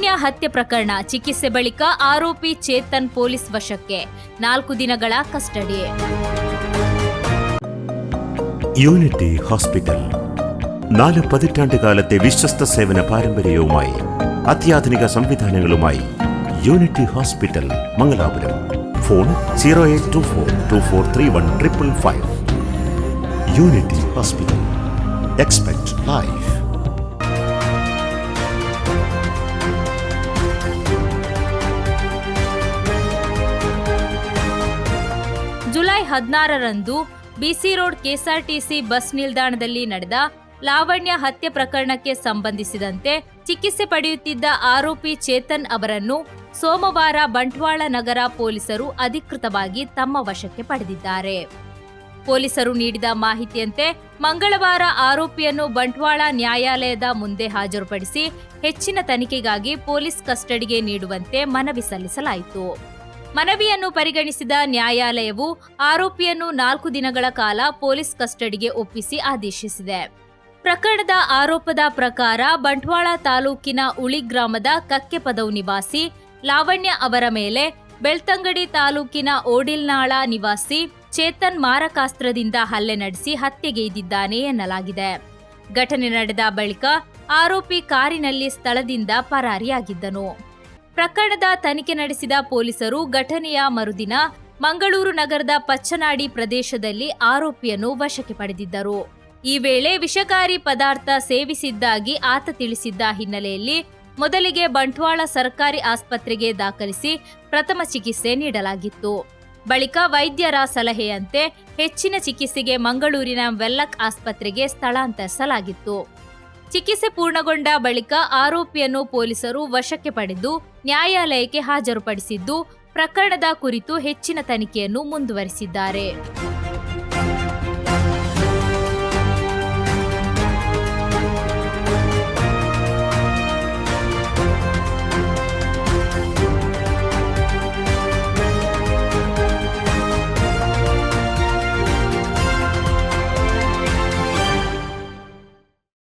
ಲಾವಣ್ಯ ಹತ್ಯೆ ಪ್ರಕರಣ ಚಿಕಿತ್ಸೆ ಬಳಿಕ ಆರೋಪಿ ಚೇತನ್ ಪೊಲೀಸ್ വശಕ್ಕೆ 4 ദിനಗಳ കസ്റ്റഡി. യൂണിറ്റി ഹോസ്പിറ്റൽ 4 പതിറ്റാണ്ടുകാലത്തെ വിശ്വസ്ത സേവന പാരമ്പര്യവുമായി അത്യാധുനിക സംവിധാനങ്ങളുമായി unity hospital Mangalapuram. Phone 0824243155. Unity hospital. Expect life. July 16ರಂದು ಬಿಸಿ ರೋಡ್ ಕೆಎಸ್ಆರ್ಟಿಸಿ ಬಸ್ ನಿಲ್ದಾಣದಲ್ಲಿ ನಡೆದ ಲಾವಣ್ಯ ಹತ್ಯೆ ಪ್ರಕರಣಕ್ಕೆ ಸಂಬಂಧಿಸಿದಂತೆ ಚಿಕಿತ್ಸೆ ಪಡೆಯುತ್ತಿದ್ದ ಆರೋಪಿ ಚೇತನ್ ಅವರನ್ನು ಸೋಮವಾರ ಬಂಟ್ವಾಳ ನಗರ ಪೊಲೀಸರು ಅಧಿಕೃತವಾಗಿ ತಮ್ಮ ವಶಕ್ಕೆ ಪಡೆದಿದ್ದಾರೆ. ಪೊಲೀಸರು ನೀಡಿದ ಮಾಹಿತಿಯಂತೆ ಮಂಗಳವಾರ ಆರೋಪಿಯನ್ನು ಬಂಟ್ವಾಳ ನ್ಯಾಯಾಲಯದ ಮುಂದೆ ಹಾಜರುಪಡಿಸಿ ಹೆಚ್ಚಿನ ತನಿಖೆಗಾಗಿ ಪೊಲೀಸ್ ಕಸ್ಟಡಿಗೆ ನೀಡುವಂತೆ ಮನವಿ ಸಲ್ಲಿಸಲಾಯಿತು. ಮನವಿಯನ್ನು ಪರಿಗಣಿಸಿದ ನ್ಯಾಯಾಲಯವು ಆರೋಪಿಯನ್ನು 4 ದಿನಗಳ ಕಾಲ ಪೊಲೀಸ್ ಕಸ್ಟಡಿಗೆ ಒಪ್ಪಿಸಿ ಆದೇಶಿಸಿದೆ. ಪ್ರಕರಣದ ಆರೋಪದ ಪ್ರಕಾರ ಬಂಟ್ವಾಳ ತಾಲೂಕಿನ ಉಳಿ ಗ್ರಾಮದ ಕಕ್ಕೆಪದವು ನಿವಾಸಿ ಲಾವಣ್ಯ ಅವರ ಮೇಲೆ ಬೆಳ್ತಂಗಡಿ ತಾಲೂಕಿನ ಓಡಿಲ್ನಾಳ ನಿವಾಸಿ ಚೇತನ್ ಮಾರಕಾಸ್ತ್ರದಿಂದ ಹಲ್ಲೆ ನಡೆಸಿ ಹತ್ಯೆಗೈದಿದ್ದಾನೆ ಎನ್ನಲಾಗಿದೆ. ಘಟನೆ ನಡೆದ ಬಳಿಕ ಆರೋಪಿ ಕಾರಿನಲ್ಲಿ ಸ್ಥಳದಿಂದ ಪರಾರಿಯಾಗಿದ್ದನು. ಪ್ರಕರಣದ ತನಿಖೆ ನಡೆಸಿದ ಪೊಲೀಸರು ಘಟನೆಯ ಮರುದಿನ ಮಂಗಳೂರು ನಗರದ ಪಚ್ಚನಾಡಿ ಪ್ರದೇಶದಲ್ಲಿ ಆರೋಪಿಯನ್ನು ವಶಕ್ಕೆ ಪಡೆದಿದ್ದರು. ಈ ವೇಳೆ ವಿಷಕಾರಿ ಪದಾರ್ಥ ಸೇವಿಸಿದ್ದಾಗಿ ಆತ ತಿಳಿಸಿದ್ದ ಹಿನ್ನೆಲೆಯಲ್ಲಿ ಮೊದಲಿಗೆ ಬಂಟ್ವಾಳ ಸರ್ಕಾರಿ ಆಸ್ಪತ್ರೆಗೆ ದಾಖಲಿಸಿ ಪ್ರಥಮ ಚಿಕಿತ್ಸೆ ನೀಡಲಾಗಿತ್ತು. ಬಳಿಕ ವೈದ್ಯರ ಸಲಹೆಯಂತೆ ಹೆಚ್ಚಿನ ಚಿಕಿತ್ಸೆಗೆ ಮಂಗಳೂರಿನ ವೆಲ್ಲಕ್ ಆಸ್ಪತ್ರೆಗೆ ಸ್ಥಳಾಂತರಿಸಲಾಗಿತ್ತು. ಚಿಕಿತ್ಸೆ ಪೂರ್ಣಗೊಂಡ ಬಳಿಕ ಆರೋಪಿಯನ್ನು ಪೊಲೀಸರು ವಶಕ್ಕೆ ಪಡೆದು ನ್ಯಾಯಾಲಯಕ್ಕೆ ಹಾಜರುಪಡಿಸಿದ್ದು ಪ್ರಕರಣದ ಕುರಿತು ಹೆಚ್ಚಿನ ತನಿಖೆಯನ್ನು ಮುಂದುವರಿಸಿದ್ದಾರೆ.